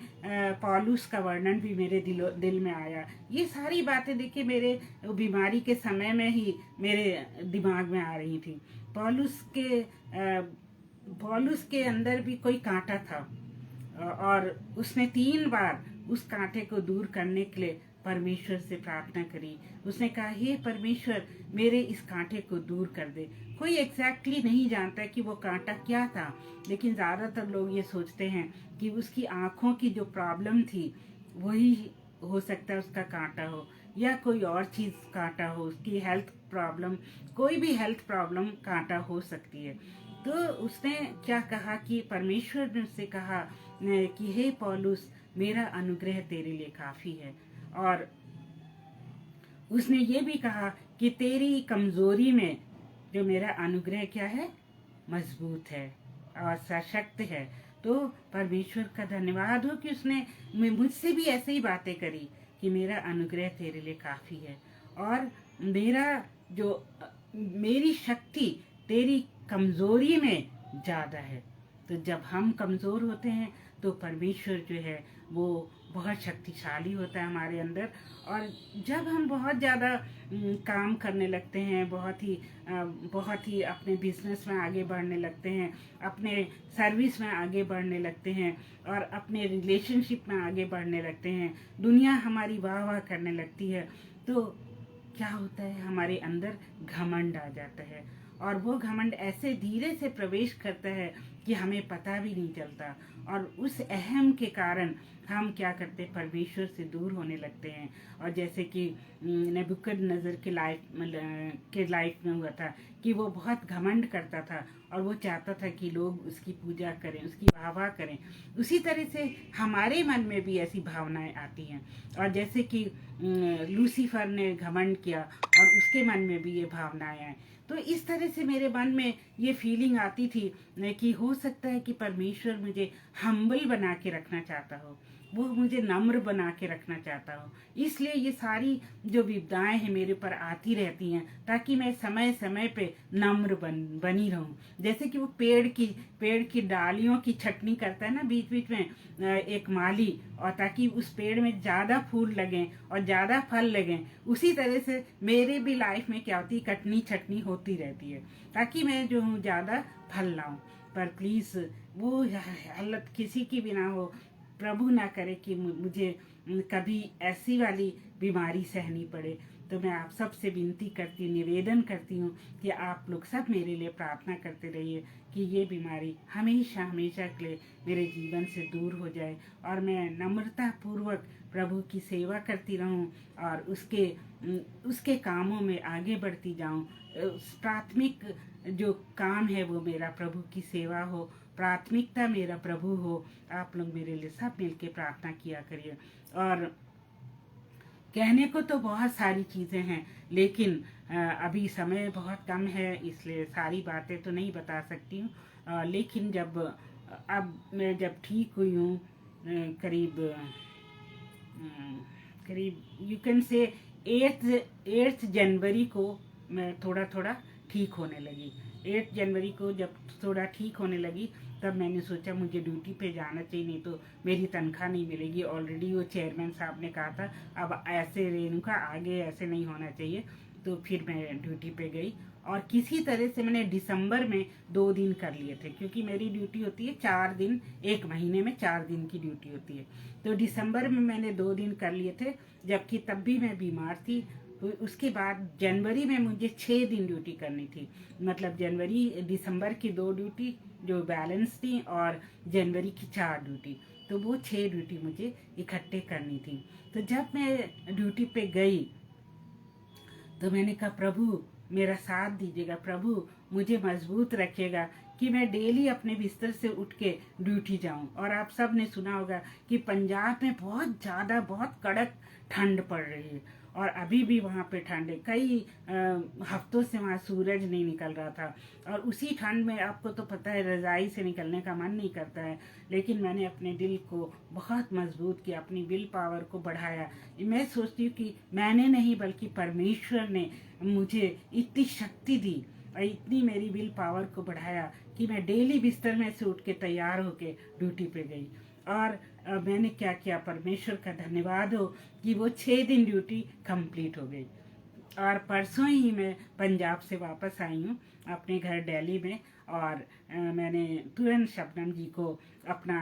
पौलुस का वर्णन भी मेरे दिल में आया। ये सारी बातें देखिए मेरे बीमारी के समय में ही मेरे दिमाग में आ रही थी। पौलुस के अंदर भी कोई कांटा था, और उसने 3 बार उस कांटे को दूर करने के लिए परमेश्वर से प्रार्थना करी। उसने कहा, हे परमेश्वर, मेरे इस कांटे को दूर कर दे। कोई एग्जैक्टली नहीं जानता कि वो कांटा क्या था, लेकिन ज़्यादातर लोग ये सोचते हैं कि उसकी आँखों की जो प्रॉब्लम थी वही हो सकता है उसका कांटा हो, या कोई और चीज़ कांटा हो, उसकी हेल्थ प्रॉब्लम, कोई भी हेल्थ प्रॉब्लम कांटा हो सकती है। तो उसने क्या कहा कि परमेश्वर ने उससे कहा कि हे पौलुस, मेरा अनुग्रह तेरे लिए काफ़ी है। और उसने ये भी कहा कि तेरी कमजोरी में जो मेरा अनुग्रह क्या है, मजबूत है और सशक्त है। तो परमेश्वर का धन्यवाद हो कि उसने मुझसे भी ऐसे ही बातें करी कि मेरा अनुग्रह तेरे लिए काफ़ी है, और मेरा जो मेरी शक्ति तेरी कमज़ोरी में ज़्यादा है। तो जब हम कमज़ोर होते हैं तो परमेश्वर जो है वो बहुत शक्तिशाली होता है हमारे अंदर। और जब हम बहुत ज़्यादा काम करने लगते हैं, बहुत ही अपने बिजनेस में आगे बढ़ने लगते हैं, अपने सर्विस में आगे बढ़ने लगते हैं, और अपने रिलेशनशिप में आगे बढ़ने लगते हैं, दुनिया हमारी वाह वाह करने लगती है, तो क्या होता है, हमारे अंदर घमंड आ जाता है। और वो घमंड ऐसे धीरे से प्रवेश करता है कि हमें पता भी नहीं चलता, और उस अहम के कारण हम क्या करते हैं, परमेश्वर से दूर होने लगते हैं। और जैसे कि नेबुकदनेस्सर के लाइफ में हुआ था कि वो बहुत घमंड करता था और वो चाहता था कि लोग उसकी पूजा करें, उसकी वाह वाह करें। उसी तरह से हमारे मन में भी ऐसी भावनाएं आती हैं। और जैसे कि लूसीफर ने घमंड किया और उसके मन में भी ये भावनाएं आए। तो इस तरह से मेरे मन में ये फीलिंग आती थी कि हो सकता है कि परमेश्वर मुझे हम्बल बना के रखना चाहता हो, वो मुझे नम्र बना के रखना चाहता हो। इसलिए ये सारी जो विपदाएं हैं मेरे पर आती रहती हैं, ताकि मैं समय समय पे नम्र बनी रहूं। जैसे कि वो पेड़ की डालियों की छटनी करता है ना बीच बीच में एक माली, और ताकि उस पेड़ में ज़्यादा फूल लगें और ज़्यादा फल लगें। उसी तरह से मेरे भी लाइफ में क्या होती, कटनी छटनी होती रहती है, ताकि मैं जो हूँ ज़्यादा फल लाऊं। पर प्लीज़ वो हालत किसी की भी ना हो, प्रभु ना करे कि मुझे कभी ऐसी वाली बीमारी सहनी पड़े। तो मैं आप सबसे विनती करती, निवेदन करती हूँ कि आप लोग सब मेरे लिए प्रार्थना करते रहिए कि ये बीमारी हमेशा हमेशा के लिए मेरे जीवन से दूर हो जाए, और मैं नम्रता पूर्वक प्रभु की सेवा करती रहूं और उसके कामों में आगे बढ़ती जाऊं। प्राथमिक जो काम है वो मेरा प्रभु की सेवा हो, प्राथमिकता मेरा प्रभु हो। आप लोग मेरे लिए सब मिलके प्रार्थना किया करिए। और कहने को तो बहुत सारी चीज़ें हैं, लेकिन अभी समय बहुत कम है, इसलिए सारी बातें तो नहीं बता सकती हूँ। लेकिन अब मैं जब ठीक हुई हूँ, करीब करीब यू कैन से 8 जनवरी को मैं थोड़ा थोड़ा ठीक होने लगी। 8 जनवरी को जब थोड़ा ठीक होने लगी, तब मैंने सोचा मुझे ड्यूटी पे जाना चाहिए, नहीं तो मेरी तनख्वाह नहीं मिलेगी। ऑलरेडी वो चेयरमैन साहब ने कहा था अब ऐसे रेणुका आगे ऐसे नहीं होना चाहिए। तो फिर मैं ड्यूटी पे गई, और किसी तरह से मैंने दिसंबर में 2 दिन कर लिए थे, क्योंकि मेरी ड्यूटी होती है 4 दिन, 1 महीने में 4 दिन की ड्यूटी होती है। तो दिसंबर में मैंने 2 दिन कर लिए थे, जबकि तब भी मैं बीमार थी। तो उसके बाद जनवरी में मुझे 6 दिन ड्यूटी करनी थी, मतलब दिसंबर की 2 ड्यूटी जो बैलेंस थी, और जनवरी की 4 ड्यूटी, तो वो 6 ड्यूटी मुझे इकट्ठे करनी थी। तो जब मैं ड्यूटी पे गई तो मैंने कहा प्रभु मेरा साथ दीजिएगा, प्रभु मुझे मजबूत रखिएगा कि मैं डेली अपने बिस्तर से उठ के ड्यूटी जाऊं। और आप सब ने सुना होगा कि पंजाब में बहुत ज़्यादा बहुत कड़क ठंड पड़ रही है, और अभी भी वहाँ पे ठंड है। कई हफ्तों से वहाँ सूरज नहीं निकल रहा था, और उसी ठंड में आपको तो पता है रज़ाई से निकलने का मन नहीं करता है। लेकिन मैंने अपने दिल को बहुत मजबूत किया, अपनी विल पावर को बढ़ाया। मैं सोचती हूँ कि मैंने नहीं बल्कि परमेश्वर ने मुझे इतनी शक्ति दी और इतनी मेरी विल पावर को बढ़ाया कि मैं डेली बिस्तर में से उठ के तैयार होके ड्यूटी पे गई। और मैंने क्या किया, परमेश्वर का धन्यवाद हो कि वो 6 दिन ड्यूटी कंप्लीट हो गई। और परसों ही मैं पंजाब से वापस आई हूँ अपने घर दिल्ली में, और मैंने तुरंत शबनम जी को अपना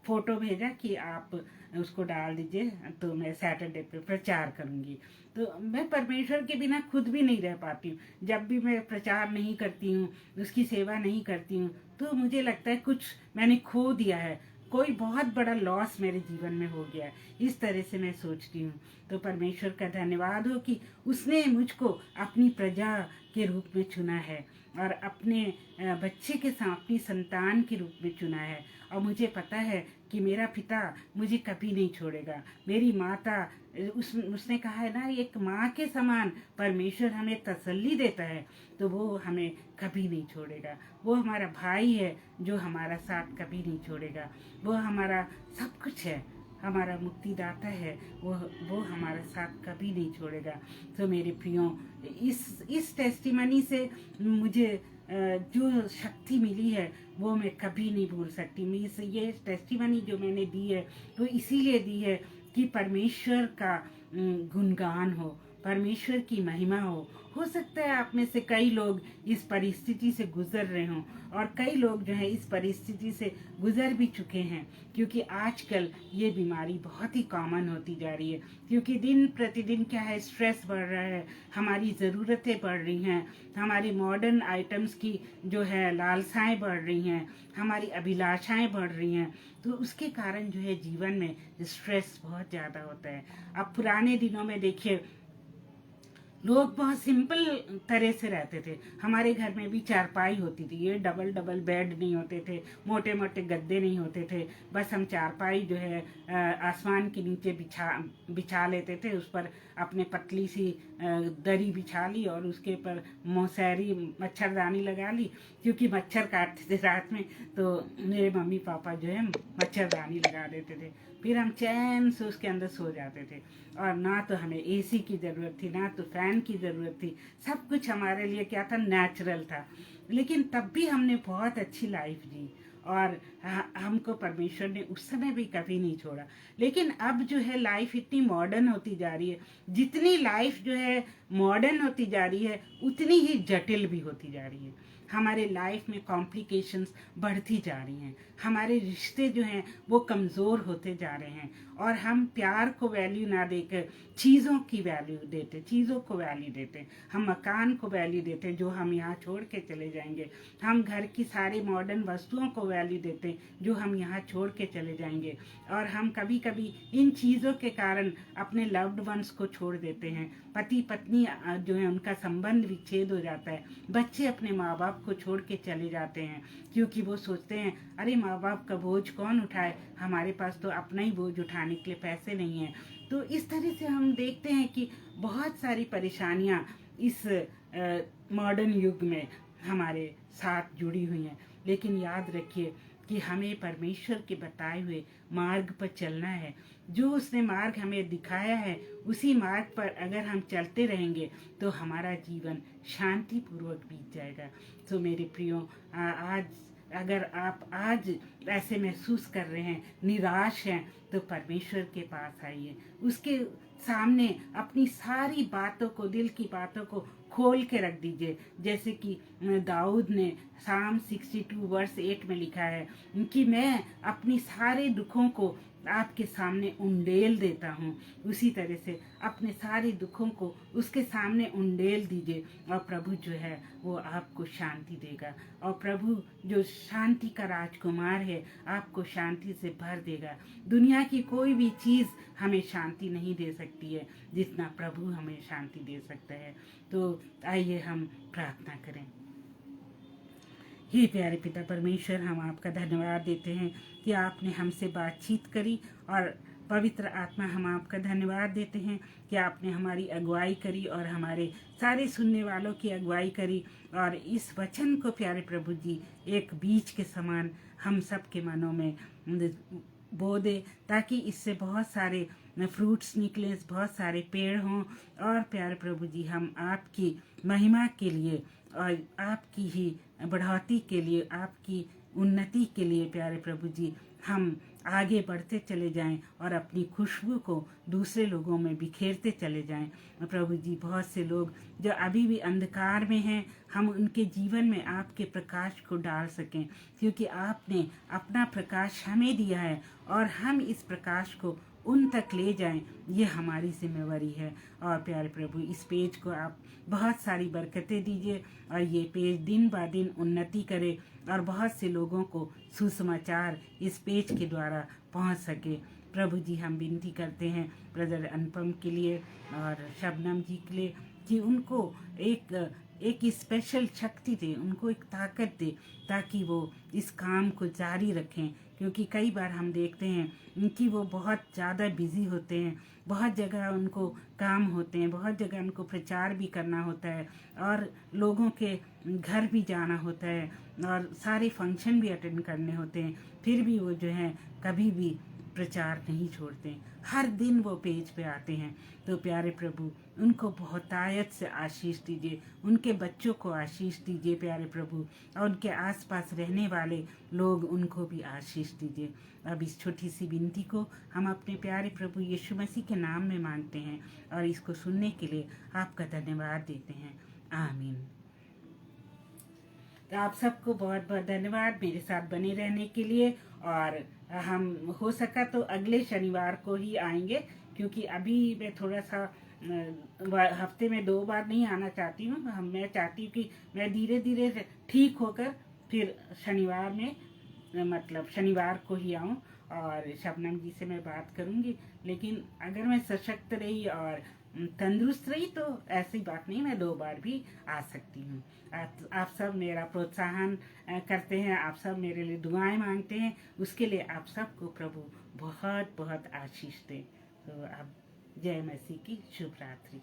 फ़ोटो भेजा कि आप उसको डाल दीजिए, तो मैं सैटरडे पे प्रचार करूँगी। तो मैं परमेश्वर के बिना खुद भी नहीं रह पाती हूँ। जब भी मैं प्रचार नहीं करती हूँ, उसकी सेवा नहीं करती हूँ, तो मुझे लगता है कुछ मैंने खो दिया है, कोई बहुत बड़ा लॉस मेरे जीवन में हो गया है। इस तरह से मैं सोचती हूँ। तो परमेश्वर का धन्यवाद हो कि उसने मुझको अपनी प्रजा के रूप में चुना है और अपने बच्चे के साथ अपनी संतान के रूप में चुना है। और मुझे पता है कि मेरा पिता मुझे कभी नहीं छोड़ेगा। मेरी माता उसने कहा है ना, एक माँ के समान परमेश्वर हमें तसल्ली देता है, तो वो हमें कभी नहीं छोड़ेगा। वो हमारा भाई है जो हमारा साथ कभी नहीं छोड़ेगा। वो हमारा सब कुछ है, हमारा मुक्तिदाता है, वो हमारा साथ कभी नहीं छोड़ेगा। तो मेरे प्रियो, इस टेस्टिमनी से मुझे जो शक्ति मिली है वो मैं कभी नहीं भूल सकती। ये टेस्टिमनी जो मैंने दी है वो इसीलिए दी है कि परमेश्वर का गुणगान हो, परमेश्वर की महिमा हो सकता है आप में से कई लोग इस परिस्थिति से गुजर रहे हों और कई लोग जो है इस परिस्थिति से गुजर भी चुके हैं, क्योंकि आजकल ये बीमारी बहुत ही कॉमन होती जा रही है। क्योंकि दिन प्रतिदिन क्या है, स्ट्रेस बढ़ रहा है, हमारी ज़रूरतें बढ़ रही हैं, हमारी मॉडर्न आइटम्स की जो है लालसाएं बढ़ रही हैं, हमारी अभिलाषाएं बढ़ रही हैं। तो उसके कारण जो है जीवन में स्ट्रेस बहुत ज़्यादा होता है। अब पुराने दिनों में देखिए, लोग बहुत सिंपल तरह से रहते थे। हमारे घर में भी चारपाई होती थी, ये डबल डबल बेड नहीं होते थे, मोटे मोटे गद्दे नहीं होते थे। बस हम चारपाई जो है आसमान के नीचे बिछा लेते थे, उस पर अपने पतली सी दरी बिछा ली और उसके ऊपर मौसैरी मच्छरदानी लगा ली, क्योंकि मच्छर काटते थे रात में। तो मेरे मम्मी पापा जो है मच्छरदानी लगा देते थे, फिर हम चैन से उसके अंदर सो जाते थे। और ना तो हमें एसी की ज़रूरत थी, ना तो फैन की ज़रूरत थी। सब कुछ हमारे लिए क्या था, नेचुरल था। लेकिन तब भी हमने बहुत अच्छी लाइफ जी और हमको परमेश्वर ने उस समय भी कभी नहीं छोड़ा। लेकिन अब जो है लाइफ इतनी मॉडर्न होती जा रही है, जितनी लाइफ जो है मॉडर्न होती जा रही है उतनी ही जटिल भी होती जा रही है। हमारे लाइफ में कॉम्प्लिकेशंस बढ़ती जा रही हैं, हमारे रिश्ते जो हैं वो कमज़ोर होते जा रहे हैं और हम प्यार को वैल्यू ना देकर चीज़ों की वैल्यू देते, चीज़ों को वैल्यू देते, हम मकान को वैल्यू देते जो हम यहाँ छोड़ के चले जाएंगे, हम घर की सारी मॉडर्न वस्तुओं को वैल्यू देते जो हम यहाँ छोड़ के चले जाएंगे। और हम कभी कभी इन चीज़ों के कारण अपने लव्ड वंस को छोड़ देते हैं। पति पत्नी जो है उनका संबंध विच्छेद हो जाता है, बच्चे अपने माँ बाप को छोड़ के चले जाते हैं, क्योंकि वो सोचते हैं अरे माँ बाप का बोझ कौन उठाए, हमारे पास तो अपना ही बोझ उठाने के लिए पैसे नहीं हैं। तो इस तरह से हम देखते हैं कि बहुत सारी परेशानियाँ इस मॉडर्न युग में हमारे साथ जुड़ी हुई हैं। लेकिन याद रखिए कि हमें परमेश्वर के बताए हुए मार्ग पर चलना है। जो उसने मार्ग हमें दिखाया है उसी मार्ग पर अगर हम चलते रहेंगे तो हमारा जीवन शांतिपूर्वक बीत जाएगा। तो मेरे प्रियो, आज अगर आप आज ऐसे महसूस कर रहे हैं, निराश हैं, तो परमेश्वर के पास आइए, उसके सामने अपनी सारी बातों को, दिल की बातों को खोल के रख दीजिए। जैसे कि दाऊद ने साम 62 वर्स 8 में लिखा है कि मैं अपनी सारे दुखों को आपके सामने उंडेल देता हूँ। उसी तरह से अपने सारे दुखों को उसके सामने उंडेल दीजिए और प्रभु जो है वो आपको शांति देगा। और प्रभु जो शांति का राजकुमार है आपको शांति से भर देगा। दुनिया की कोई भी चीज़ हमें शांति नहीं दे सकती है जितना प्रभु हमें शांति दे सकता है। तो आइए हम प्रार्थना करें। हे प्यारे पिता परमेश्वर, हम आपका धन्यवाद देते हैं कि आपने हमसे बातचीत करी, और पवित्र आत्मा हम आपका धन्यवाद देते हैं कि आपने हमारी अगुवाई करी और हमारे सारे सुनने वालों की अगुवाई करी। और इस वचन को प्यारे प्रभु जी एक बीज के समान हम सब के मनों में बो दे, ताकि इससे बहुत सारे फ्रूट्स निकले, बहुत सारे पेड़ हों। और प्यारे प्रभु जी हम आपकी महिमा के लिए और आपकी ही बढ़ोतरी के लिए, आपकी उन्नति के लिए प्यारे प्रभु जी हम आगे बढ़ते चले जाएं और अपनी खुशबू को दूसरे लोगों में बिखेरते चले जाएं। प्रभु जी बहुत से लोग जो अभी भी अंधकार में हैं, हम उनके जीवन में आपके प्रकाश को डाल सकें, क्योंकि आपने अपना प्रकाश हमें दिया है और हम इस प्रकाश को उन तक ले जाएं, ये हमारी जिम्मेवारी है। और प्यारे प्रभु इस पेज को आप बहुत सारी बरकतें दीजिए और ये पेज दिन ब दिन उन्नति करे और बहुत से लोगों को सुसमाचार इस पेज के द्वारा पहुंच सके। प्रभु जी हम विनती करते हैं ब्रदर अनुपम के लिए और शबनम जी के लिए कि उनको एक एक स्पेशल शक्ति दे, उनको एक ताकत दे, ताकि वो इस काम को जारी रखें। क्योंकि कई बार हम देखते हैं कि वो बहुत ज़्यादा बिजी होते हैं, बहुत जगह उनको काम होते हैं, बहुत जगह उनको प्रचार भी करना होता है और लोगों के घर भी जाना होता है और सारे फंक्शन भी अटेंड करने होते हैं। फिर भी वो जो है कभी भी प्रचार नहीं छोड़ते, हर दिन वो पेज पे आते हैं। तो प्यारे प्रभु, उनको बहुतायत से आशीष दीजिए, उनके बच्चों को आशीष दीजिए प्यारे प्रभु, और उनके आसपास रहने वाले लोग, उनको भी आशीष दीजिए। अब इस छोटी सी विनती को हम अपने प्यारे प्रभु यीशु मसीह के नाम में मांगते हैं और इसको सुनने के लिए आपका धन्यवाद देते हैं। आमीन। तो आप सबको बहुत बहुत धन्यवाद मेरे साथ बने रहने के लिए। और हम हो सका तो अगले शनिवार को ही आएंगे, क्योंकि अभी मैं थोड़ा सा हफ्ते में 2 बार नहीं आना चाहती हूँ। मैं चाहती हूँ कि मैं धीरे धीरे ठीक होकर फिर शनिवार में मतलब शनिवार को ही आऊँ और शबनम जी से मैं बात करूँगी। लेकिन अगर मैं सशक्त रही और तंदुरुस्त रही तो ऐसी बात नहीं, मैं 2 बार भी आ सकती हूँ। आप सब मेरा प्रोत्साहन करते हैं, आप सब मेरे लिए दुआएं मांगते हैं, उसके लिए आप सबको प्रभु बहुत बहुत आशीष दे। तो अब जय मसीह की शुभ रात्रि।